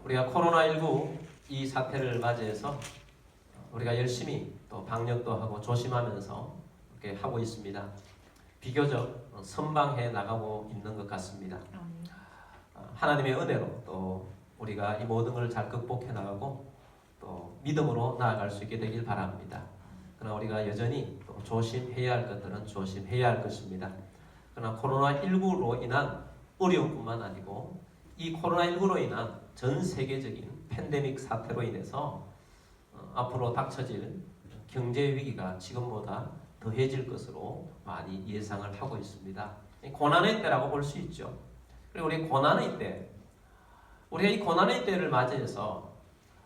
우리가 코로나19 이 사태를 맞이해서 우리가 열심히 또 방역도 하고 조심하면서 이렇게 하고 있습니다. 비교적 선방해 나가고 있는 것 같습니다. 하나님의 은혜로 또 우리가 이 모든 걸 잘 극복해 나가고 또 믿음으로 나아갈 수 있게 되길 바랍니다. 그러나 우리가 여전히 또 조심해야 할 것들은 조심해야 할 것입니다. 그러나 코로나19로 인한 어려움뿐만 아니고 이 코로나19로 인한 전 세계적인 팬데믹 사태로 인해서 앞으로 닥쳐질 경제 위기가 지금보다 더해질 것으로 많이 예상을 하고 있습니다. 고난의 때라고 볼 수 있죠. 그리고 우리 고난의 때, 우리가 이 고난의 때를 맞이해서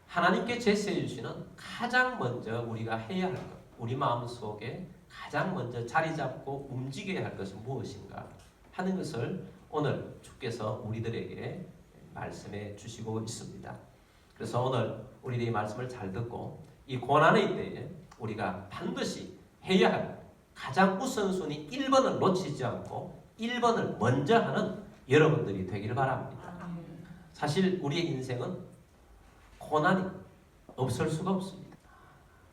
하나님께 제시해 주시는 가장 먼저 우리가 해야 할 것, 우리 마음속에 가장 먼저 자리 잡고 움직여야 할 것은 무엇인가 하는 것을 오늘 주께서 우리들에게 말씀해 주시고 있습니다. 그래서 오늘 우리들이 말씀을 잘 듣고 이 고난의 때에 우리가 반드시 해야 할 가장 우선순위 1번을 놓치지 않고 1번을 먼저 하는 여러분들이 되기를 바랍니다. 사실 우리의 인생은 고난이 없을 수가 없습니다.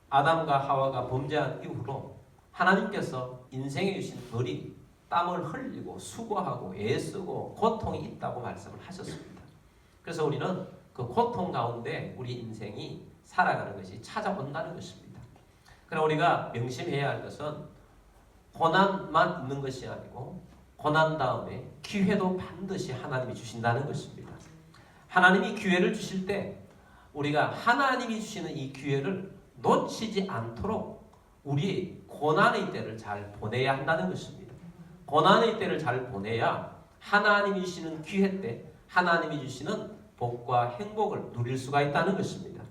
아담과 하와가 범죄한 이후로 하나님께서 인생에 주신 벌이 땀을 흘리고 수고하고 애쓰고 고통이 있다고 말씀을 하셨습니다. 그래서 우리는 그 고통 가운데 우리 인생이 살아가는 것이 찾아온다는 것입니다. 그러나 우리가 명심해야 할 것은 고난만 있는 것이 아니고 고난 다음에 기회도 반드시 하나님이 주신다는 것입니다. 하나님이 기회를 주실 때 우리가 하나님이 주시는 이 기회를 놓치지 않도록 우리의 고난의 때를 잘 보내야 한다는 것입니다. 고난의 때를 잘 보내야 하나님이 주시는 기회 때 하나님이 주시는 복과 행복을 누릴 수가 있다는 것입니다.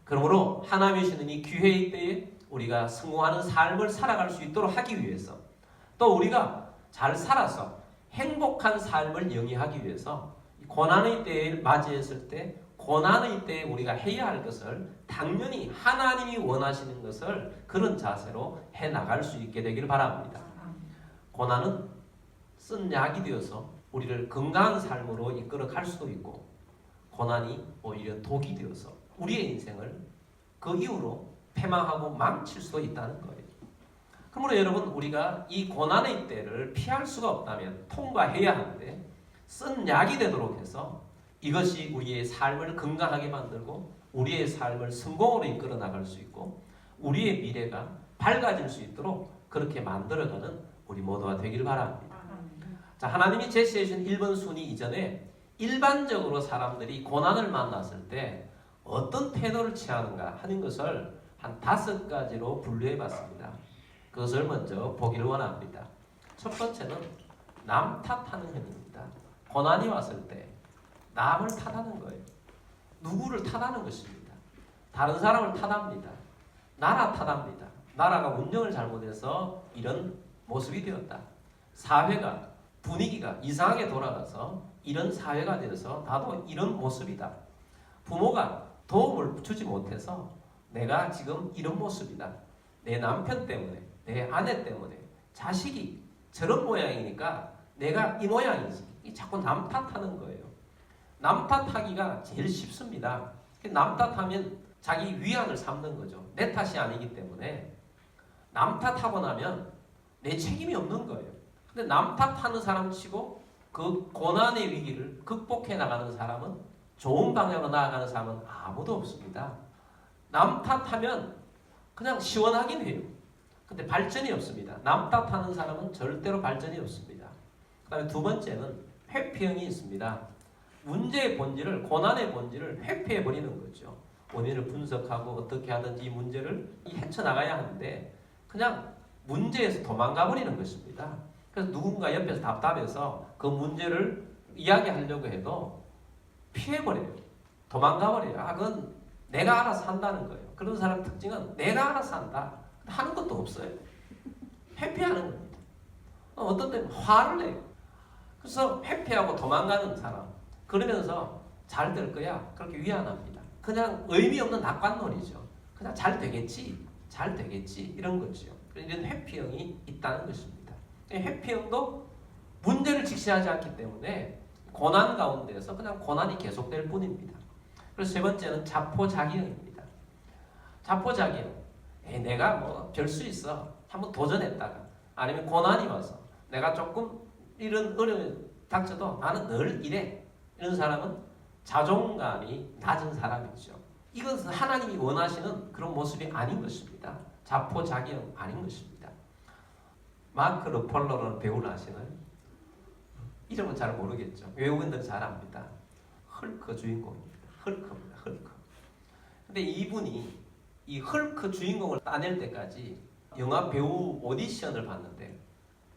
그러므로 하나님이 주시는 이 기회의 때에 우리가 성공하는 삶을 살아갈 수 있도록 하기 위해서 또 우리가 잘 살아서 행복한 삶을 영위하기 위해서 고난의 때에 맞이했을 때 고난의 때에 우리가 해야 할 것을 당연히 하나님이 원하시는 것을 그런 자세로 해나갈 수 있게 되기를 바랍니다. 고난은 쓴 약이 되어서 우리를 건강한 삶으로 이끌어 갈 수도 있고 고난이 오히려 독이 되어서 우리의 인생을 그 이후로 패망하고 망칠 수도 있다는 거예요. 그러므로 여러분 우리가 이 고난의 때를 피할 수가 없다면 통과해야 하는데 쓴 약이 되도록 해서 이것이 우리의 삶을 건강하게 만들고 우리의 삶을 성공으로 이끌어 나갈 수 있고 우리의 미래가 밝아질 수 있도록 그렇게 만들어가는 우리 모두가 되기를 바랍니다. 자, 하나님이 제시해 주신 1번 순위 이전에 일반적으로 사람들이 고난을 만났을 때 어떤 태도를 취하는가 하는 것을 한 5가지로 분류해 봤습니다. 그것을 먼저 보기를 원합니다. 첫 번째는 남 탓하는 행위입니다. 고난이 왔을 때 남을 탓하는 거예요. 누구를 탓하는 것입니다. 다른 사람을 탓합니다. 나라 탓합니다. 나라가 운영을 잘못해서 이런 모습이 되었다. 사회가 분위기가 이상하게 돌아가서 이런 사회가 되어서 나도 이런 모습이다. 부모가 도움을 주지 못해서 내가 지금 이런 모습이다. 내 남편 때문에, 내 아내 때문에, 자식이 저런 모양이니까 내가 이 모양이지. 자꾸 남 탓하는 거예요. 남 탓하기가 제일 쉽습니다. 남 탓하면 자기 위안을 삼는 거죠. 내 탓이 아니기 때문에 남 탓하고 나면 내 책임이 없는 거예요. 근데 남 탓하는 사람 치고 그 고난의 위기를 극복해 나가는 사람은 좋은 방향으로 나아가는 사람은 아무도 없습니다. 남 탓하면 그냥 시원하긴 해요. 근데 발전이 없습니다. 남 탓하는 사람은 절대로 발전이 없습니다. 그 다음에 두 번째는 회피형이 있습니다. 문제의 본질을, 고난의 본질을 회피해버리는 거죠. 원인을 분석하고 어떻게 하든지 이 문제를 헤쳐나가야 하는데 그냥 문제에서 도망가버리는 것입니다. 그래서 누군가 옆에서 답답해서 그 문제를 이야기하려고 해도 피해버려요. 도망가버려요. 그건 내가 알아서 한다는 거예요. 그런 사람 특징은 내가 알아서 한다. 하는 것도 없어요. 회피하는 겁니다. 어떤 때는 화를 내요. 그래서 회피하고 도망가는 사람. 그러면서 잘 될 거야. 그렇게 위안합니다. 그냥 의미 없는 낙관놀이죠. 그냥 잘 되겠지. 잘 되겠지. 이런 거죠. 이런 회피형이 있다는 것입니다. 회피형도 문제를 직시하지 않기 때문에 고난 가운데서 그냥 고난이 계속될 뿐입니다. 그리고 세 번째는 자포자기형입니다. 자포자기형. 내가 뭐 별 수 있어. 한번 도전했다가 아니면 고난이 와서 내가 조금 이런 어려움이 닥쳐도 나는 늘 이래. 이런 사람은 자존감이 낮은 사람이죠. 이것은 하나님이 원하시는 그런 모습이 아닌 것입니다. 자포자기형 아닌 것입니다. 마크 러펄러라는 배우를 아시나요? 이름은 잘 모르겠죠. 외국인들은 잘 압니다. 헐크 주인공입니다. 헐크입니다. 헐크. 근데 이분이 이 헐크 주인공을 따낼 때까지 영화 배우 오디션을 봤는데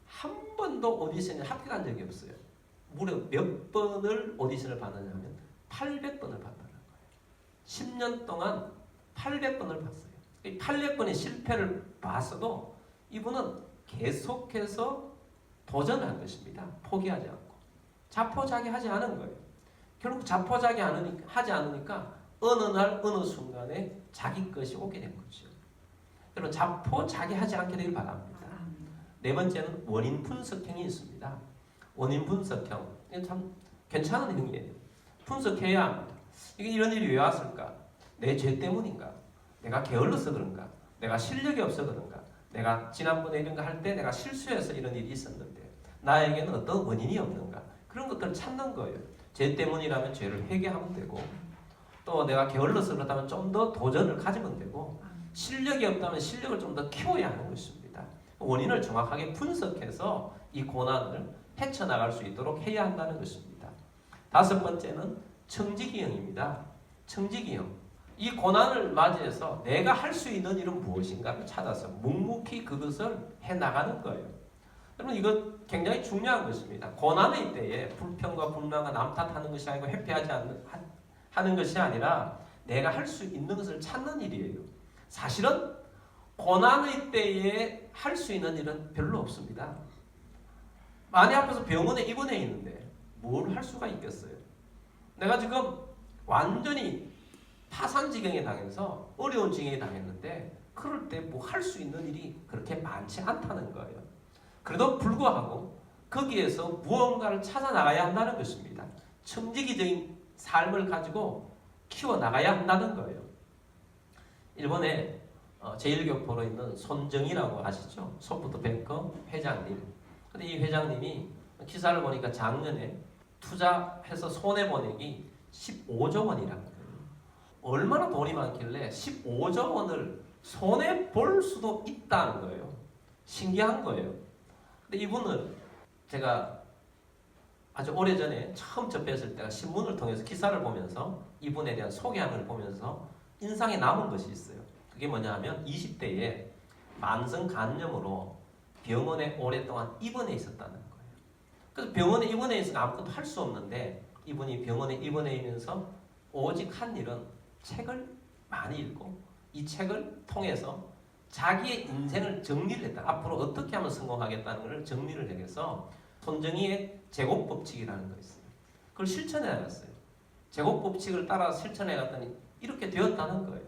한 번도 오디션에 합격한 적이 없어요. 무려 몇 번을 오디션을 봤느냐면 800번을 봤다는 거예요. 10년 동안 800번을 봤어요. 이 800번의 실패를 봤어도 이분은 계속해서 도전을 한 것입니다. 포기하지 않고. 자포자기하지 않은 거예요. 결국 자포자기하지 않으니까 어느 날 어느 순간에 자기 것이 오게 된 거죠. 여러분 자포자기하지 않게 되길 바랍니다. 네 번째는 원인 분석형이 있습니다. 원인 분석형. 이게 참 괜찮은 형이에요. 분석해야 합니다. 이게 이런 일이 왜 왔을까? 내 죄 때문인가? 내가 게을러서 그런가? 내가 실력이 없어 그런가? 내가 지난번에 이런 거 할 때 내가 실수해서 이런 일이 있었는데 나에게는 어떤 원인이 없는가? 그런 것들을 찾는 거예요. 죄 때문이라면 죄를 회개하면 되고 또 내가 게을러서 그렇다면 좀 더 도전을 가지면 되고 실력이 없다면 실력을 좀 더 키워야 하는 것입니다. 원인을 정확하게 분석해서 이 고난을 헤쳐나갈 수 있도록 해야 한다는 것입니다. 다섯 번째는 청지기형입니다. 청지기형. 이 고난을 맞이해서 내가 할 수 있는 일은 무엇인가를 찾아서 묵묵히 그것을 해나가는 거예요. 여러분 이거 굉장히 중요한 것입니다. 고난의 때에 불평과 불만과 남 탓하는 것이 아니고 회피하지 하는 것이 아니라 내가 할 수 있는 것을 찾는 일이에요. 사실은 고난의 때에 할 수 있는 일은 별로 없습니다. 많이 아파서 병원에 입원해 있는데 뭘 할 수가 있겠어요? 내가 지금 완전히 파산지경에 당해서 어려운 지경에 당했는데 그럴 때 뭐 할 수 있는 일이 그렇게 많지 않다는 거예요. 그래도 불구하고 거기에서 무언가를 찾아 나가야 한다는 것입니다. 청지기적인 삶을 가지고 키워나가야 한다는 거예요. 일본에 제1교포로 있는 손정희라고 아시죠? 소프트뱅크 회장님. 근데 이 회장님이 기사를 보니까 작년에 투자해서 손해보내기 15조 원이라는 거예요. 얼마나 돈이 많길래 15조 원을 손해볼 수도 있다는 거예요. 신기한 거예요. 근데 이분을 제가 아주 오래전에 처음 접했을 때가 신문을 통해서 기사를 보면서 이분에 대한 소개안을 보면서 인상에 남은 것이 있어요. 그게 뭐냐 하면 20대에 만성 간염으로 병원에 오랫동안 입원해 있었다는 거예요. 그래서 병원에 입원해 있으면 아무것도 할 수 없는데 이분이 병원에 입원해 있면서 오직 한 일은 책을 많이 읽고 이 책을 통해서 자기의 인생을 정리를 했다. 앞으로 어떻게 하면 성공하겠다는 것을 정리를 해서 손정희의 제곱법칙이라는 거 있어요. 그걸 실천해 나갔어요. 제곱법칙을 따라 실천해 갔더니 이렇게 되었다는 거예요.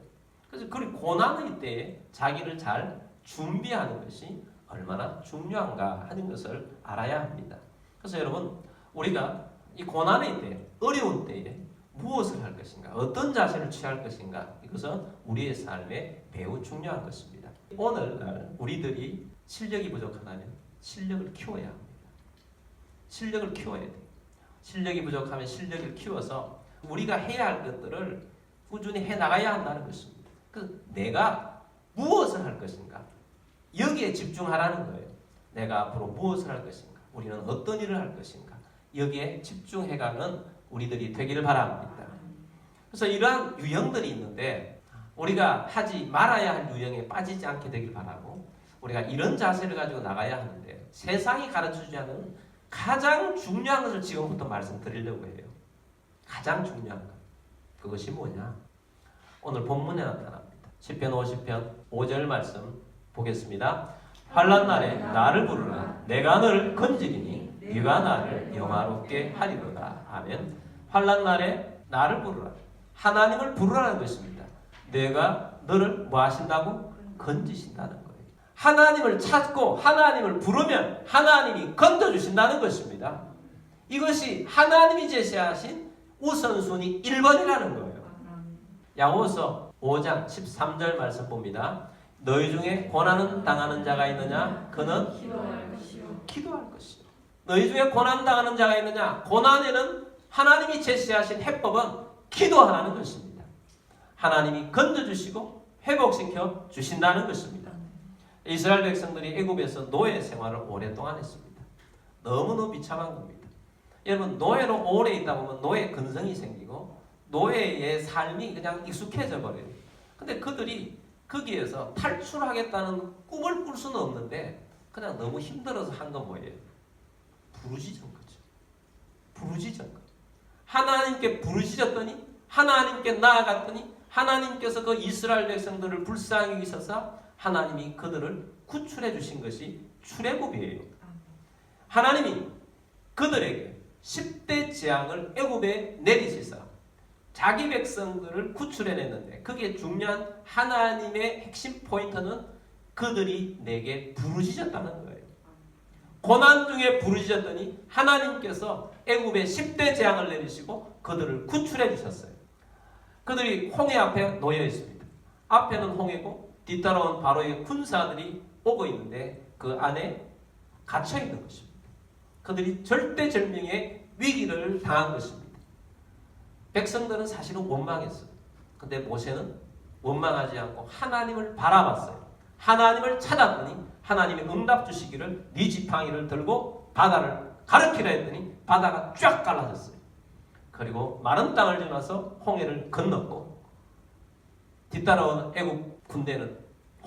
그래서 그 고난의 때에 자기를 잘 준비하는 것이 얼마나 중요한가 하는 것을 알아야 합니다. 그래서 여러분 우리가 이 고난의 때, 어려운 때에 무엇을 할 것인가, 어떤 자세를 취할 것인가, 이것은 우리의 삶에 매우 중요한 것입니다. 오늘날 우리들이 실력이 부족하다면 실력을 키워야 합니다. 실력을 키워야 돼요. 실력이 부족하면 실력을 키워서 우리가 해야 할 것들을 꾸준히 해나가야 한다는 것입니다. 그 내가 무엇을 할 것인가, 여기에 집중하라는 거예요. 내가 앞으로 무엇을 할 것인가, 우리는 어떤 일을 할 것인가, 여기에 집중해가는 우리들이 되기를 바랍니다. 그래서 이러한 유형들이 있는데 우리가 하지 말아야 할 유형에 빠지지 않게 되길 바라고 우리가 이런 자세를 가지고 나가야 하는데 세상이 가르쳐주지 않는 가장 중요한 것을 지금부터 말씀드리려고 해요. 가장 중요한 것. 그것이 뭐냐? 오늘 본문에 나타납니다. 시편 50편 5절 말씀 보겠습니다. 환난 날에 나를 부르라. 내가 너를 건지리니 네가 나를 영화롭게 하리로다. 아멘. 환난 날에 나를 부르라. 하나님을 부르라는 것입니다. 내가 너를 뭐 하신다고? 건지신다는 거예요. 하나님을 찾고 하나님을 부르면 하나님이 건져주신다는 것입니다. 이것이 하나님이 제시하신 우선순위 1번이라는 거예요. 야고보서 5장 13절 말씀 봅니다. 너희 중에 고난은 당하는 자가 있느냐? 그는 기도할 것이요. 너희 중에 고난 당하는 자가 있느냐? 고난에는 하나님이 제시하신 해법은 기도하라는 것입니다. 하나님이 건져주시고 회복시켜 주신다는 것입니다. 이스라엘 백성들이 애굽에서 노예 생활을 오랫동안 했습니다. 너무너무 비참한 겁니다. 여러분, 노예로 오래 있다 보면 노예 근성이 생기고 노예의 삶이 그냥 익숙해져 버려요. 근데 그들이 거기에서 탈출하겠다는 꿈을 꿀 수는 없는데 그냥 너무 힘들어서 한 건 뭐예요? 부르짖은 거죠. 부르짖은 거. 하나님께 부르짖었더니 하나님께 나아갔더니 하나님께서 그 이스라엘 백성들을 불쌍히 여기셔서 하나님이 그들을 구출해 주신 것이 출애굽이에요. 하나님이 그들에게 10대 재앙을 애굽에 내리시사 자기 백성들을 구출해냈는데 그게 중요한 하나님의 핵심 포인트는 그들이 내게 부르짖었다는 거예요. 고난 중에 부르짖었더니 하나님께서 애굽에 10대 재앙을 내리시고 그들을 구출해 주셨어요. 그들이 홍해 앞에 놓여 있습니다. 앞에는 홍해고 뒤따라온 바로의 군사들이 오고 있는데 그 안에 갇혀 있는 것입니다. 그들이 절대절명의 위기를 당한 것입니다. 백성들은 사실은 원망했어요. 근데 모세는 원망하지 않고 하나님을 바라봤어요. 하나님을 찾았더니 하나님이 응답 주시기를 네 지팡이를 들고 바다를 가르키라 했더니 바다가 쫙 갈라졌어요. 그리고 마른 땅을 지나서 홍해를 건넜고 뒤따라온 애국 군대는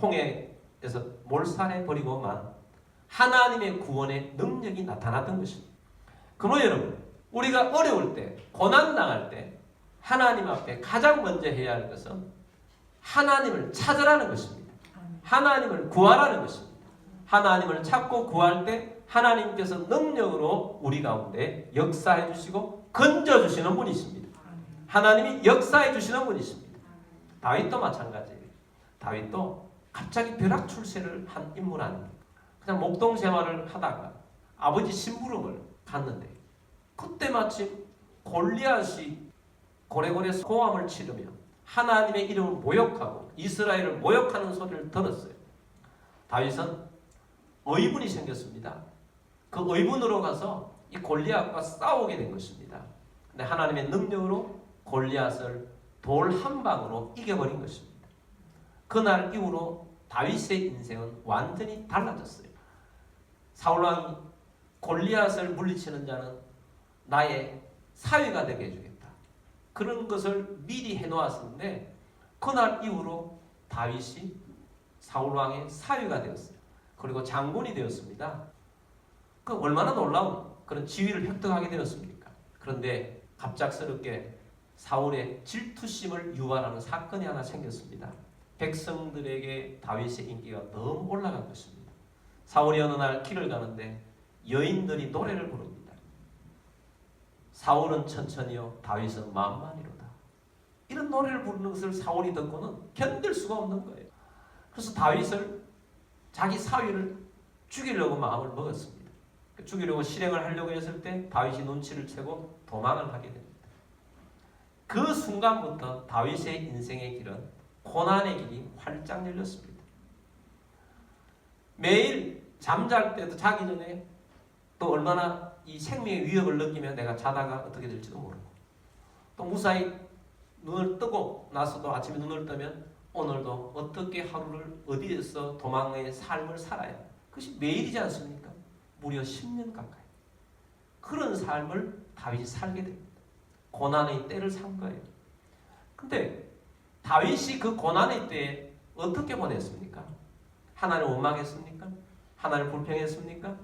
홍해에서 몰살해버리고만 하나님의 구원의 능력이 나타났던 것입니다. 그러므로 여러분, 우리가 어려울 때, 고난당할 때 하나님 앞에 가장 먼저 해야 할 것은 하나님을 찾으라는 것입니다. 하나님을 구하라는 것입니다. 하나님을 찾고 구할 때 하나님께서 능력으로 우리 가운데 역사해 주시고 건져 주시는 분이십니다. 하나님이 역사해 주시는 분이십니다. 다윗도 마찬가지예요. 다윗도 갑자기 벼락 출세를 한 인물 아닙니까? 그냥 목동 생활을 하다가 아버지 심부름을 갔는데 그때 마침 골리앗이 고래고래 고함을 치르며 하나님의 이름을 모욕하고 이스라엘을 모욕하는 소리를 들었어요. 다윗은 의분이 생겼습니다. 그 의분으로 가서 이 골리앗과 싸우게 된 것입니다. 근데 하나님의 능력으로 골리앗을 돌 한 방으로 이겨버린 것입니다. 그날 이후로 다윗의 인생은 완전히 달라졌어요. 사울왕이 골리앗을 물리치는 자는 나의 사위가 되게 해주겠다. 그런 것을 미리 해놓았었는데 그날 이후로 다윗이 사울왕의 사위가 되었어요. 그리고 장군이 되었습니다. 그 얼마나 놀라운 그런 지위를 획득하게 되었습니까? 그런데 갑작스럽게 사울의 질투심을 유발하는 사건이 하나 생겼습니다. 백성들에게 다윗의 인기가 너무 올라간 것입니다. 사울이 어느 날 길을 가는데 여인들이 노래를 부릅니다. 사울은 천천히요 다윗은 만만이로다. 이런 노래를 부르는 것을 사울이 듣고는 견딜 수가 없는 거예요. 그래서 다윗을 자기 사위를 죽이려고 마음을 먹었습니다. 죽이려고 실행을 하려고 했을 때 다윗이 눈치를 채고 도망을 하게 됩니다. 그 순간부터 다윗의 인생의 길은 고난의 길이 활짝 열렸습니다. 매일 잠잘 때도 자기 전에 또 얼마나 이 생명의 위협을 느끼며 내가 자다가 어떻게 될지도 모르고 또 무사히 눈을 뜨고 나서도 아침에 눈을 뜨면 오늘도 어떻게 하루를 어디에서 도망의 삶을 살아야 그것이 매일이지 않습니까? 무려 10년 가까이 그런 삶을 다윗이 살게 됩니다. 고난의 때를 산 거예요. 근데 다윗이 그 고난의 때에 어떻게 보냈습니까? 하나님을 원망했습니까? 하나님을 불평했습니까?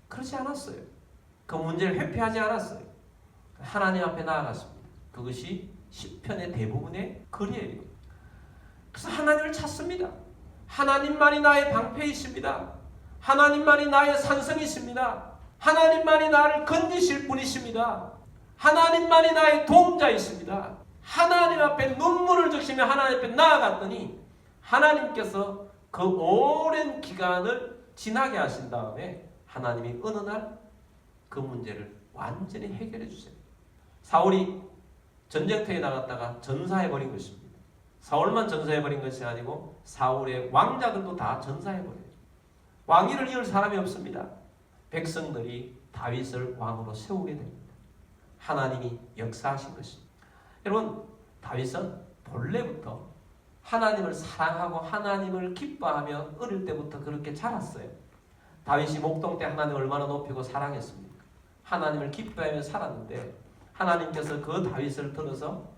그렇지 않았어요. 그 문제를 회피하지 않았어요. 하나님 앞에 나아갔습니다. 그것이 시편의 대부분의 글이에요. 그래서 하나님을 찾습니다. 하나님만이 나의 방패이십니다. 하나님만이 나의 산성이십니다. 하나님만이 나를 건지실 분이십니다. 하나님만이 나의 도움자이십니다. 하나님 앞에 눈물을 적시며 하나님 앞에 나아갔더니 하나님께서 그 오랜 기간을 지나게 하신 다음에 하나님이 어느 날 그 문제를 완전히 해결해 주세요. 사울이 전쟁터에 나갔다가 전사해버린 것입니다. 사울만 전사해버린 것이 아니고 사울의 왕자들도 다 전사해버려요. 왕위를 이을 사람이 없습니다. 백성들이 다윗을 왕으로 세우게 됩니다. 하나님이 역사하신 것입니다. 여러분, 다윗은 본래부터 하나님을 사랑하고 하나님을 기뻐하며 어릴 때부터 그렇게 자랐어요. 다윗이 목동 때 하나님을 얼마나 높이고 사랑했습니까? 하나님을 기뻐하며 살았는데 하나님께서 그 다윗을 들어서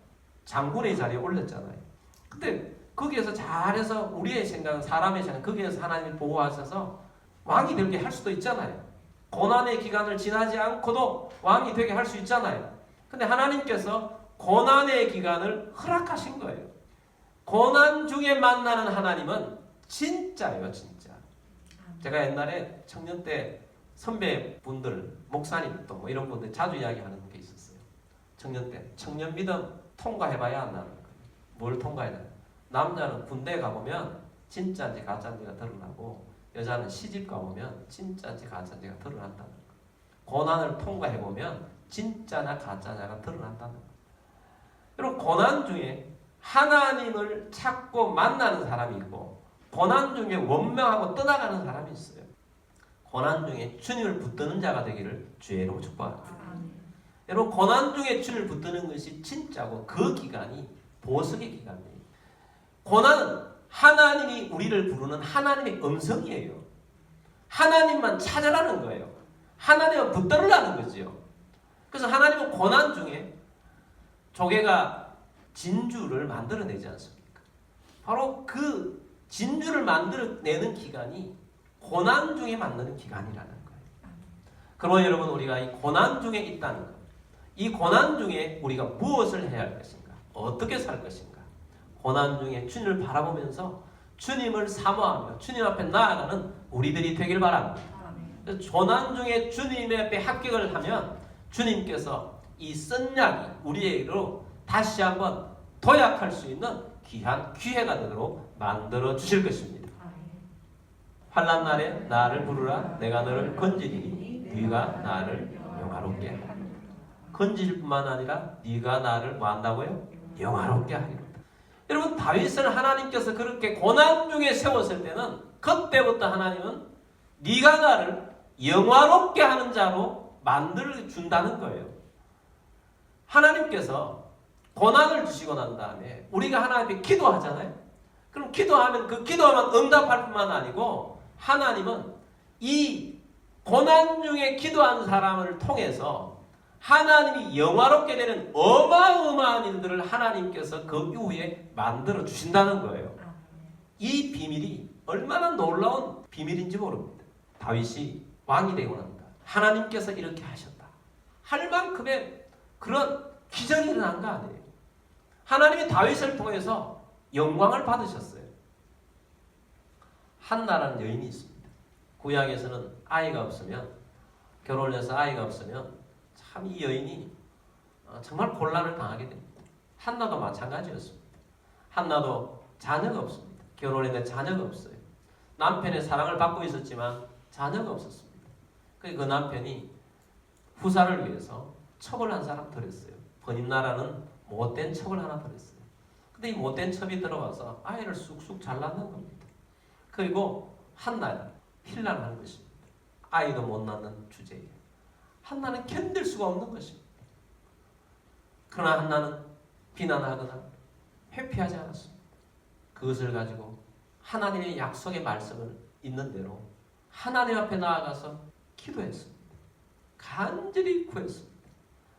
장군의 자리에 올렸잖아요. 근데 거기에서 잘해서 우리의 생각은 사람의 생각, 거기에서 하나님이 보호하셔서 왕이 되게 할 수도 있잖아요. 고난의 기간을 지나지 않고도 왕이 되게 할 수 있잖아요. 근데 하나님께서 고난의 기간을 허락하신 거예요. 고난 중에 만나는 하나님은 진짜예요, 진짜. 제가 옛날에 청년 때 선배분들, 목사님 또 뭐 이런 분들 자주 이야기하는 게 있었어요. 청년 때 청년 믿음 통과해봐야 한다는 거예요. 뭘 통과해야 되나? 남자는 군대 가보면 진짜인지 가짜인지가 드러나고 여자는 시집 가보면 진짜인지 가짜인지가 드러난다는 거예요. 고난을 통과해보면 진짜냐 가짜냐가 드러난다는 거예요. 여러분, 고난 중에 하나님을 찾고 만나는 사람이 있고 고난 중에 원망하고 떠나가는 사람이 있어요. 고난 중에 주님을 붙드는 자가 되기를 주의 이름으로 축복합니다. 여러분, 고난 중에 주님을 붙드는 것이 진짜고 그 기간이 보석의 기간이에요. 고난은 하나님이 우리를 부르는 하나님의 음성이에요. 하나님만 찾아라는 거예요. 하나님을 붙들으라는 거죠. 그래서 하나님은 고난 중에 조개가 진주를 만들어내지 않습니까? 바로 그 진주를 만들어내는 기간이 고난 중에 만드는 기간이라는 거예요. 그러면 여러분, 우리가 이 고난 중에 있다는 것, 이 고난 중에 우리가 무엇을 해야 할 것인가? 어떻게 살 것인가? 고난 중에 주님을 바라보면서 주님을 사모하며 주님 앞에 나아가는 우리들이 되길 바랍니다. 고난 중에 주님의 앞에 합격을 하면 주님께서 이 쓴약이 우리에게로 다시 한번 도약할 수 있는 귀한 기회가 되도록 만들어 주실 것입니다. 환난 날에 나를 부르라. 내가 너를 건지리니 네가 나를 영화롭게 하리라. 건질 뿐만 아니라 네가 나를 뭐 한다고요? 영화롭게 하리라. 여러분, 다윗을 하나님께서 그렇게 고난 중에 세웠을 때는 그때부터 하나님은 네가 나를 영화롭게 하는 자로 만들어 준다는 거예요. 하나님께서 고난을 주시고 난 다음에 우리가 하나님께 기도하잖아요. 그럼 기도하면 그 기도하면 응답할 뿐만 아니고 하나님은 이 고난 중에 기도한 사람을 통해서 하나님이 영화롭게 되는 어마어마한 일들을 하나님께서 그 이후에 만들어 주신다는 거예요. 이 비밀이 얼마나 놀라운 비밀인지 모릅니다. 다윗이 왕이 되고 난다. 하나님께서 이렇게 하셨다. 할 만큼의 그런 기적이 일어난 거 아니에요. 하나님이 다윗을 통해서 영광을 받으셨어요. 한나라는 여인이 있습니다. 구약에서는 아이가 없으면, 결혼을 해서 아이가 없으면 참 이 여인이 정말 곤란을 당하게 됩니다. 한나도 마찬가지였습니다. 한나도 자녀가 없습니다. 결혼했는데 자녀가 없어요. 남편의 사랑을 받고 있었지만 자녀가 없었습니다. 그 남편이 후사를 위해서 첩을 한 사람 들였어요. 번임나라는 못된 첩을 하나 들였어요. 근데 이 못된 첩이 들어와서 아이를 쑥쑥 잘 낳는 겁니다. 그리고 한나는 힐난하는 것입니다. 아이도 못 낳는 주제예요. 한나는 견딜 수가 없는 것입니다. 그러나 한나는 비난하거나 회피하지 않았습니다. 그것을 가지고 하나님의 약속의 말씀을 있는 대로 하나님 앞에 나아가서 기도했습니다. 간절히 구했습니다.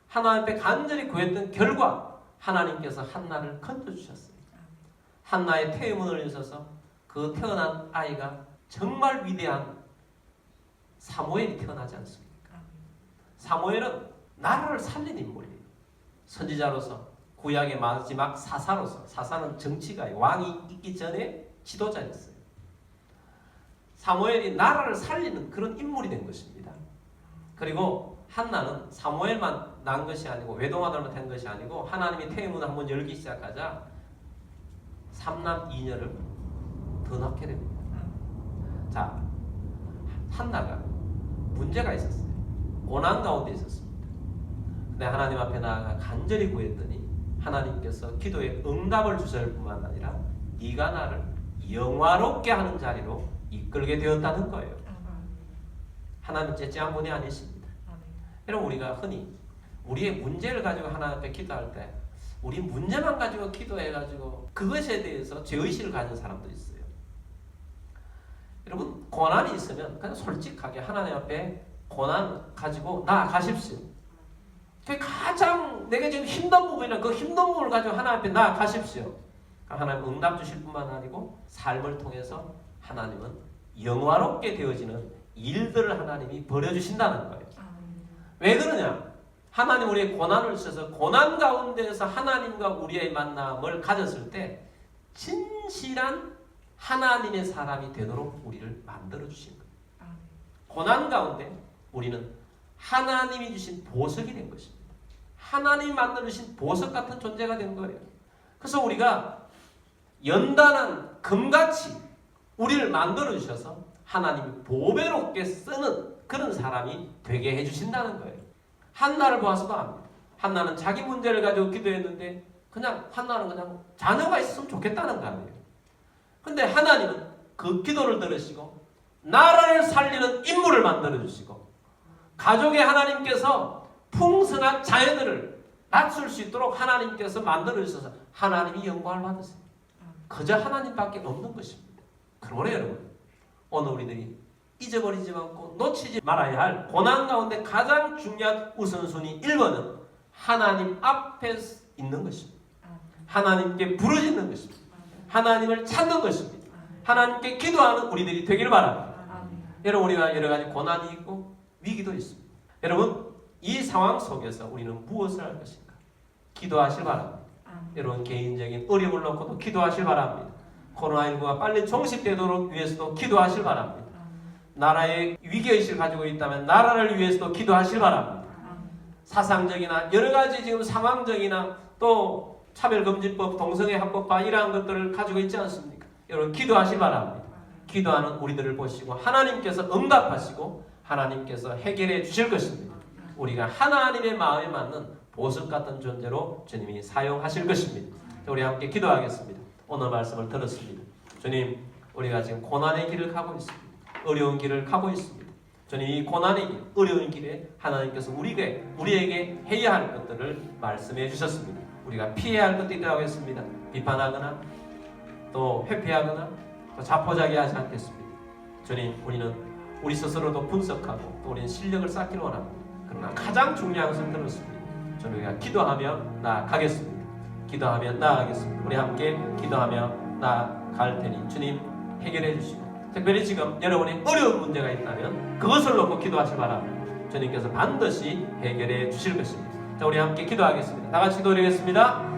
하나님 앞에 간절히 구했던 결과 하나님께서 한나를 건져주셨어요. 한나의 태음을 있어서 그 태어난 아이가 정말 위대한 사무엘이 태어나지 않습니까? 사무엘은 나라를 살린 인물이에요. 선지자로서 구약의 마지막 사사로서, 사사는 정치가 왕이 있기 전에 지도자였어요. 사무엘이 나라를 살리는 그런 인물이 된 것입니다. 그리고 한나는 사무엘만 낳은 것이 아니고 외동아들만 된 것이 아니고 하나님이 태음문을 한번 열기 시작하자 3남 2녀를 더 낳게 됩니다. 자, 한나가 문제가 있었어요. 고난 가운데 있었습니다. 근데 하나님 앞에 나아가 간절히 구했더니 하나님께서 기도에 응답을 주실 뿐만 아니라 네가 나를 영화롭게 하는 자리로 이끌게 되었다는 거예요. 하나님 째째한 분이 아니십니다. 여러분, 우리가 흔히 우리의 문제를 가지고 하나님 앞에 기도할 때 우리 문제만 가지고 기도해가지고 그것에 대해서 죄의식을 가진 사람도 있어요. 여러분, 고난이 있으면 그냥 솔직하게 하나님 앞에 고난 가지고 나아가십시오. 가장 내가 지금 힘든 부분이나 그 힘든 부분을 가지고 하나님 앞에 나아가십시오. 하나님 응답 주실 뿐만 아니고 삶을 통해서 하나님은 영화롭게 되어지는 일들을 하나님이 벌여주신다는 거예요. 왜 그러냐? 하나님 우리의 고난을 주셔서 고난 가운데에서 하나님과 우리의 만남을 가졌을 때 진실한 하나님의 사람이 되도록 우리를 만들어 주신 거예요. 고난 가운데 우리는 하나님이 주신 보석이 된 것입니다. 하나님이 만들어 주신 보석 같은 존재가 된 거예요. 그래서 우리가 연단한 금같이 우리를 만들어 주셔서 하나님이 보배롭게 쓰는 그런 사람이 되게 해주신다는 거예요. 한나를 보아서도 압니다. 한나는 자기 문제를 가지고 기도했는데 그냥 한나는 그냥 자녀가 있으면 좋겠다는 거 아니에요. 근데 하나님은 그 기도를 들으시고 나라를 살리는 인물을 만들어 주시고 가족의 하나님께서 풍성한 자녀들을 낳을 수 있도록 하나님께서 만들어 주셔서 하나님이 영광을 받으세요. 그저 하나님밖에 없는 것입니다. 그러므로 여러분, 오늘 우리들이 잊어버리지 않고 놓치지 말아야 할 고난 가운데 가장 중요한 우선순위 1번은 하나님 앞에 있는 것입니다. 하나님께 부르짖는 것입니다. 하나님을 찾는 것입니다. 하나님께 기도하는 우리들이 되기를 바랍니다. 여러분, 우리가 여러 가지 고난이 있고 위기도 있습니다. 여러분, 이 상황 속에서 우리는 무엇을 할 것인가? 기도하실 바랍니다. 여러분, 개인적인 어려움을 놓고도 기도하실 바랍니다. 코로나19가 빨리 종식되도록 위해서도 기도하실 바랍니다. 나라의 위기의식을 가지고 있다면 나라를 위해서도 기도하실 바랍니다. 사상적이나 여러 가지 지금 상황적이나 또 차별금지법, 동성애 합법화 이러한 것들을 가지고 있지 않습니까? 여러분, 기도하실 바랍니다. 기도하는 우리들을 보시고 하나님께서 응답하시고 하나님께서 해결해 주실 것입니다. 우리가 하나님의 마음에 맞는 보석 같은 존재로 주님이 사용하실 것입니다. 우리 함께 기도하겠습니다. 오늘 말씀을 들었습니다. 주님, 우리가 지금 고난의 길을 가고 있습니다. 어려운 길을 가고 있습니다. 주님, 이 고난의 길, 어려운 길에 하나님께서 우리에게 해야 할 것들을 말씀해 주셨습니다. 우리가 피해야 할 것도 있다고 했습니다. 비판하거나 또 회피하거나 또 자포자기하지 않겠습니다. 주님, 우리는 우리 스스로도 분석하고 또 우리는 실력을 쌓기를 원합니다. 그러나 가장 중요한 것을 들었습니다. 저는 우리가 기도하며 나아가겠습니다. 기도하며 나아가겠습니다. 우리 함께 기도하며 나아갈 테니 주님 해결해 주시고, 특별히 지금 여러분이 어려운 문제가 있다면 그것을 놓고 기도하시 바랍니다. 주님께서 반드시 해결해 주실 것입니다. 자, 우리 함께 기도하겠습니다. 다 같이 기도드리겠습니다.